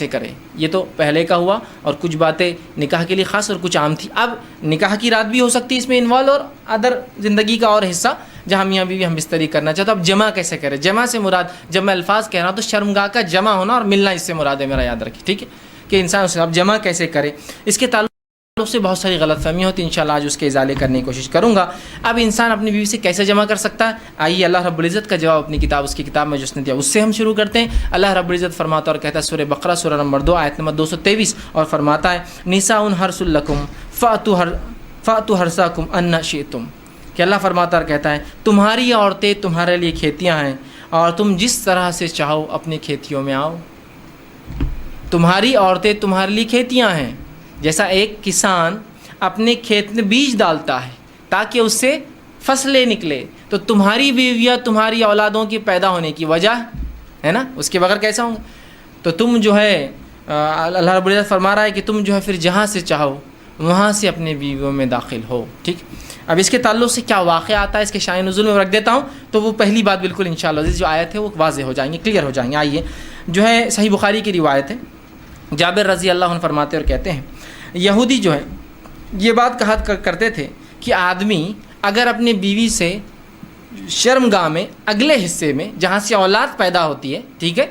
کیسے کرے. یہ تو پہلے کا ہوا اور کچھ باتیں نکاح کے لیے خاص اور کچھ عام تھی. اب نکاح کی رات بھی ہو سکتی ہے اس میں انوالو اور ادر زندگی کا اور حصہ جہاں میاں بیوی ہم بستری کرنا چاہتے. اب جمع کیسے کرے؟ جمع سے مراد جب میں الفاظ کہہ رہا ہوں تو شرمگاہ کا جمع ہونا اور ملنا اس سے مراد ہے میرا، یاد رکھیں ٹھیک ہے کہ انسان اسے اب جمع کیسے کرے. اس کے تعلق سے بہت ساری غلط فہمیاں ہوتی ہیں، انشاءاللہ آج اس کے ازالے کرنے کی کوشش کروں گا. اب انسان اپنی بیوی سے کیسے جمع کر سکتا ہے؟ آئیے اللہ رب العزت کا جواب اپنی کتاب، اس کی کتاب میں جو اس نے دیا اس سے ہم شروع کرتے ہیں. اللہ رب العزت فرماتا اور کہتا ہے سورہ بقرہ سورہ نمبر 2 آیت نمبر 223 اور فرماتا ہے نساء حرث لکم فأتوا حرثکم ان شئتم، کہ اللہ فرماتا اور کہتا ہے تمہاری عورتیں تمہارے لیے کھیتیاں ہیں اور تم جس طرح سے چاہو اپنی کھیتیوں میں آؤ. تمہاری عورتیں تمہارے لیے کھیتیاں ہیں، جیسا ایک کسان اپنے کھیت میں بیج ڈالتا ہے تاکہ اس سے فصلیں نکلے، تو تمہاری بیویاں تمہاری اولادوں کی پیدا ہونے کی وجہ ہے نا، اس کے بغیر کیسا ہوں گے؟ تو تم جو ہے اللہ رب العزت فرما رہا ہے کہ تم جو ہے پھر جہاں سے چاہو وہاں سے اپنے بیویوں میں داخل ہو. ٹھیک، اب اس کے تعلق سے کیا واقعہ آتا ہے اس کے شائن نزول میں رکھ دیتا ہوں، تو وہ پہلی بات بالکل انشاءاللہ جو آیت ہے وہ واضح ہو جائیں گے، کلیئر ہو جائیں گے. آئیے جو ہے صحیح بخاری کی روایت ہے، جابر رضی اللہ عنہ فرماتے اور کہتے ہیں یہودی جو ہے یہ بات کہا کرتے تھے کہ آدمی اگر اپنی بیوی سے شرمگاہ میں اگلے حصے میں جہاں سے اولاد پیدا ہوتی ہے ٹھیک ہے،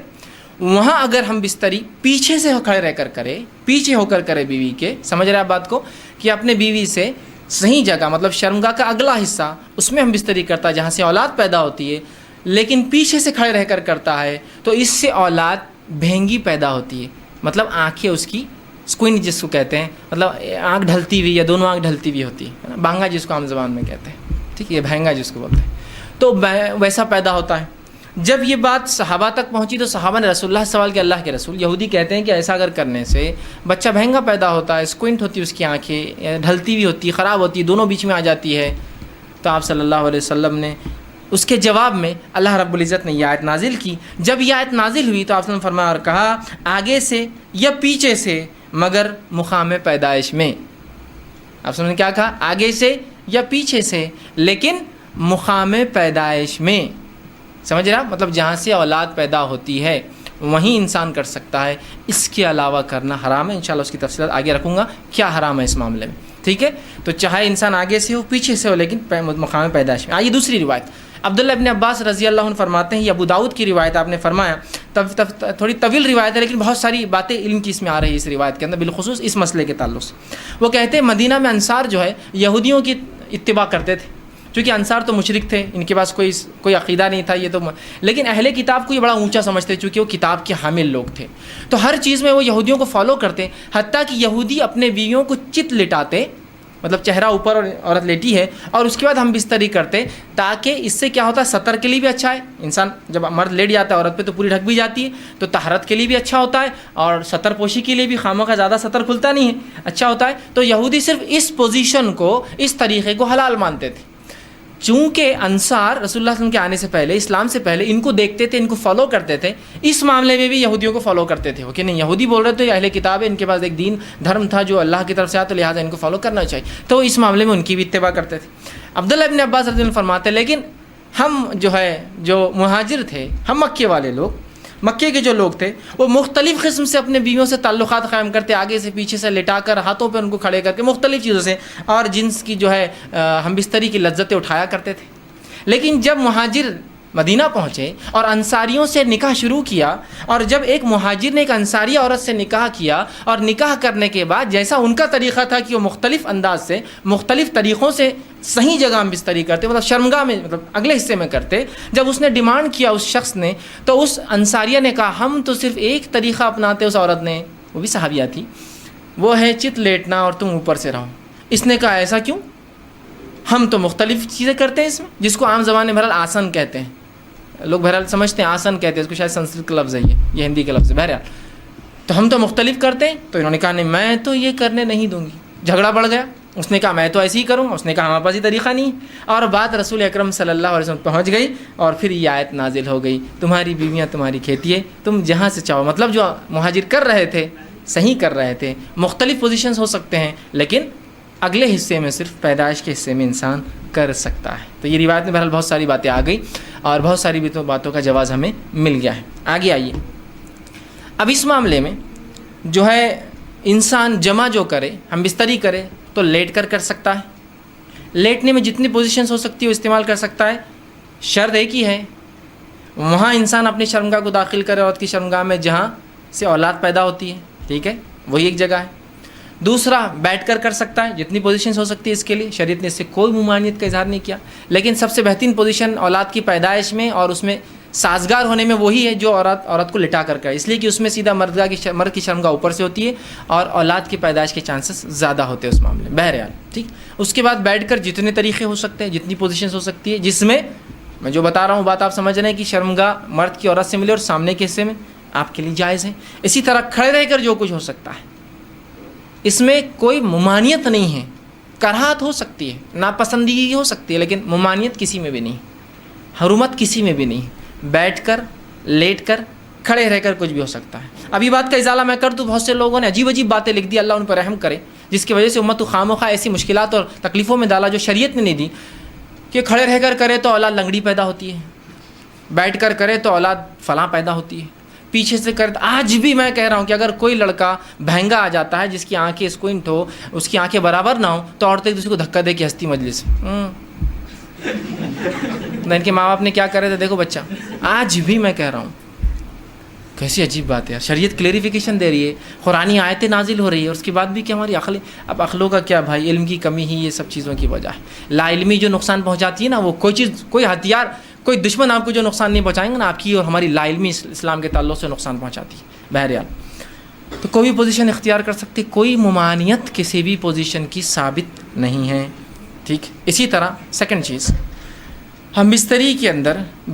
وہاں اگر ہم بستری پیچھے سے کھڑے رہ کر کرے، پیچھے ہو کر کرے بیوی کے، سمجھ رہے آپ بات کو، کہ اپنے بیوی سے صحیح جگہ مطلب شرمگاہ کا اگلا حصہ اس میں ہم بستری کرتا ہے جہاں سے اولاد پیدا ہوتی ہے، لیکن پیچھے سے کھڑے رہ کر کرتا ہے تو اس سے اولاد بھینگی پیدا ہوتی ہے، مطلب آنکھیں اس کی سکوئن جس کو کہتے ہیں، مطلب آنکھ ڈھلتی ہوئی یا دونوں آنکھ ڈھلتی ہوئی ہوتی ہے، بانگا جس کو عام زبان میں کہتے ہیں ٹھیک ہے، یہ بھینگا جس کو بولتے ہیں، تو ویسا پیدا ہوتا ہے. جب یہ بات صحابہ تک پہنچی تو صحابہ نے رسول اللہ سے سوال کیا، اللہ کے رسول یہودی کہتے ہیں کہ ایسا اگر کرنے سے بچہ بھینگا پیدا ہوتا ہے، سکوئنٹ ہوتی ہے اس کی آنکھیں، ڈھلتی ہوئی ہوتی ہے، خراب ہوتی ہے، دونوں بیچ میں آ جاتی ہے. تو آپ صلی اللہ علیہ وسلم نے اس کے جواب میں اللہ رب العزت نے یہ آیت نازل کی. جب یہ آیت نازل ہوئی تو آپ صلی اللہ علیہ وسلم فرمایا اور کہا آگے سے یا پیچھے سے مگر مقام پیدائش میں. آپ صلی اللہ علیہ وسلم نے کیا کہا؟ آگے سے یا پیچھے سے لیکن مقام پیدائش میں. سمجھ رہا؟ مطلب جہاں سے اولاد پیدا ہوتی ہے وہیں انسان کر سکتا ہے، اس کے علاوہ کرنا حرام ہے. انشاءاللہ اس کی تفصیلات آگے رکھوں گا کیا حرام ہے اس معاملے میں ٹھیک ہے. تو چاہے انسان آگے سے ہو پیچھے سے ہو لیکن مقام پیدائش میں. آئیے دوسری روایت، عبداللہ ابن عباس رضی اللہ عنہ فرماتے ہیں، یہ ابو داؤد کی روایت آپ نے فرمایا، تھوڑی طویل روایت ہے لیکن بہت ساری باتیں علم کی اس میں آ رہی ہے اس روایت کے اندر، بالخصوص اس مسئلے کے تعلق سے. وہ کہتے ہیں مدینہ میں انصار جو ہے یہودیوں کی اتباع کرتے تھے، چونکہ انصار تو مشرک تھے، ان کے پاس کوئی عقیدہ نہیں تھا یہ تو، لیکن اہل کتاب کو یہ بڑا اونچا سمجھتے چونکہ وہ کتاب کے حامل لوگ تھے، تو ہر چیز میں وہ یہودیوں کو فالو کرتے. حتیٰ کہ یہودی اپنے بیویوں کو چت لٹاتے، مطلب چہرہ اوپر اور عورت لیٹی ہے اور اس کے بعد ہم بستری کرتے، تاکہ اس سے کیا ہوتا ہے سطر کے لیے بھی اچھا ہے، انسان جب مرد لیٹ جاتا ہے عورت پہ تو پوری ڈھک بھی جاتی ہے تو طہارت کے لیے بھی اچھا ہوتا ہے اور سطر پوشی کے لیے بھی خامہ کا زیادہ سطر کھلتا نہیں ہے، اچھا ہوتا ہے. تو یہودی صرف اس پوزیشن کو، اس طریقے کو حلال مانتے تھے. چونکہ انصار رسول اللہ صلی اللہ علیہ وسلم کے آنے سے پہلے، اسلام سے پہلے ان کو دیکھتے تھے، ان کو فالو کرتے تھے، اس معاملے میں بھی یہودیوں کو فالو کرتے تھے کہ نہیں یہودی بول رہے تھے اہل کتاب ہے، ان کے پاس ایک دین دھرم تھا جو اللہ کی طرف سے آیا تو لہٰذا ان کو فالو کرنا چاہیے، تو اس معاملے میں ان کی بھی اتباع کرتے تھے. عبداللہ ابن عباس رضی اللہ عنہ فرماتے ہیں لیکن ہم جو مہاجر تھے، ہم مکے والے لوگ، مکے کے جو لوگ تھے وہ مختلف قسم سے اپنے بیویوں سے تعلقات قائم کرتے، آگے سے پیچھے سے لٹا کر ہاتھوں پہ ان کو کھڑے کر کے مختلف چیزوں سے، اور جنس کی ہم بستری کی لذتیں اٹھایا کرتے تھے. لیکن جب مہاجر مدینہ پہنچے اور انصاریوں سے نکاح شروع کیا، اور جب ایک مہاجر نے ایک انصاری عورت سے نکاح کیا اور نکاح کرنے کے بعد جیسا ان کا طریقہ تھا کہ وہ مختلف انداز سے، مختلف طریقوں سے صحیح جگہ ہم بستری کرتے، مطلب شرمگاہ میں، مطلب اگلے حصے میں کرتے، جب اس نے ڈیمانڈ کیا اس شخص نے، تو اس انصاریہ نے کہا ہم تو صرف ایک طریقہ اپناتے. اس عورت نے، وہ بھی صحابیہ تھی، وہ ہے چت لیٹنا اور تم اوپر سے رہو. اس نے کہا ایسا کیوں؟ ہم تو مختلف چیزیں کرتے ہیں اس میں، جس کو عام زبان میں بہرحال آسن کہتے ہیں، لوگ بہرحال سمجھتے ہیں آسن کہتے ہیں، اس کو شاید سنسکرت کا لفظ ہے یہ ہندی کا لفظ ہے. بہرحال تو ہم تو مختلف کرتے ہیں. تو انہوں نے کہا نہیں میں تو یہ کرنے نہیں دوں گی. جھگڑا بڑھ گیا. اس نے کہا میں تو ایسے ہی کروں گا. اس نے کہا ہمارے پاس یہ طریقہ نہیں. اور بات رسول اکرم صلی اللہ علیہ وسلم پہنچ گئی اور پھر یہ آیت نازل ہو گئی، تمہاری بیویاں تمہاری کھیتی ہے، تم جہاں سے چاہو. مطلب جو مہاجر کر رہے تھے صحیح کر رہے تھے، مختلف پوزیشنز ہو سکتے ہیں لیکن اگلے حصے میں صرف پیدائش کے حصے میں انسان کر سکتا ہے. تو یہ روایت میں بہرحال بہت ساری باتیں آ گئی اور بہت ساری باتوں کا جواز ہمیں مل گیا ہے. آگے آئیے. اب اس معاملے میں جو ہے انسان جمع جو کرے، ہم بستری کرے تو لیٹ کر سکتا ہے. لیٹنے میں جتنی پوزیشنز ہو سکتی ہے وہ استعمال کر سکتا ہے. شرط ایک ہی ہے، وہاں انسان اپنی شرمگاہ کو داخل کرے، عورت کی شرمگاہ میں جہاں سے اولاد پیدا ہوتی ہے. ٹھیک ہے، وہی ایک جگہ ہے. دوسرا بیٹھ کر سکتا ہے، جتنی پوزیشنز ہو سکتی ہے اس کے لیے. شریعت نے اس سے کوئی ممانعت کا اظہار نہیں کیا، لیکن سب سے بہترین پوزیشن اولاد کی پیدائش میں اور اس میں سازگار ہونے میں وہی ہے جو عورت کو لٹا کر کرے، اس لیے کہ اس میں سیدھا مرد کی شرمگاہ اوپر سے ہوتی ہے اور اولاد کی پیدائش کے چانسز زیادہ ہوتے ہیں اس معاملے میں. بہرحال ٹھیک. اس کے بعد بیٹھ کر جتنے طریقے ہو سکتے ہیں، جتنی پوزیشنز ہو سکتی ہے، جس میں میں جو بتا رہا ہوں بات آپ سمجھ رہے ہیں کہ شرمگاہ مرد کی عورت سے ملے اور سامنے کے حصے میں آپ کے لیے جائز ہے. اسی طرح کھڑے رہ کر جو کچھ ہو سکتا ہے، اس میں کوئی ممانعت نہیں ہے. کراہت ہو سکتی ہے، ناپسندیدگی ہو سکتی ہے، لیکن ممانعت کسی میں بھی نہیں، حرمت کسی میں بھی نہیں. بیٹھ کر، لیٹ کر، کھڑے رہ کر کچھ بھی ہو سکتا ہے. ابھی بات کا ازالہ میں کر دوں، بہت سے لوگوں نے عجیب عجیب باتیں لکھ دی، اللہ ان پر رحم کرے، جس کی وجہ سے امت کو خواہ ایسی مشکلات اور تکلیفوں میں ڈالا جو شریعت نے نہیں دی. کہ کھڑے رہ کر کرے تو اولاد لنگڑی پیدا ہوتی ہے، بیٹھ کر کرے تو اولاد فلاں پیدا ہوتی ہے، پیچھے سے کرے. آج بھی میں کہہ رہا ہوں کہ اگر کوئی لڑکا بہنگا آ جاتا ہے جس کی آنکھیں اسکوئنٹ ہو، اس کی آنکھیں برابر نہ ہو، تو عورتیں ایک دوسرے کو دھکا دے کے ہنستی مجلس. ان کے ماں باپ نے کیا کرے تھے دیکھو بچہ. آج بھی میں کہہ رہا ہوں، کیسی عجیب بات ہے. شریعت کلیریفیکیشن دے رہی ہے، قرآنی آیتیں نازل ہو رہی ہے، اس کے بعد بھی کہ ہماری عقلوں کا کیا بھائی، علم کی کمی ہی یہ سب چیزوں کی وجہ ہے. لا علمی جو نقصان پہنچاتی ہے نا، وہ کوئی چیز، کوئی ہتھیار، کوئی دشمن آپ کو جو نقصان نہیں پہنچائیں گے نا، آپ کی اور ہماری لا علمی اسلام کے تعلق سے نقصان پہنچاتی ہے. بہرحال تو کوئی بھی پوزیشن اختیار کر سکتے، کوئی ممانعت کسی بھی پوزیشن کی ثابت نہیں ہے. ٹھیک. اسی طرح سیکنڈ چیز، ہم بستری کے اندر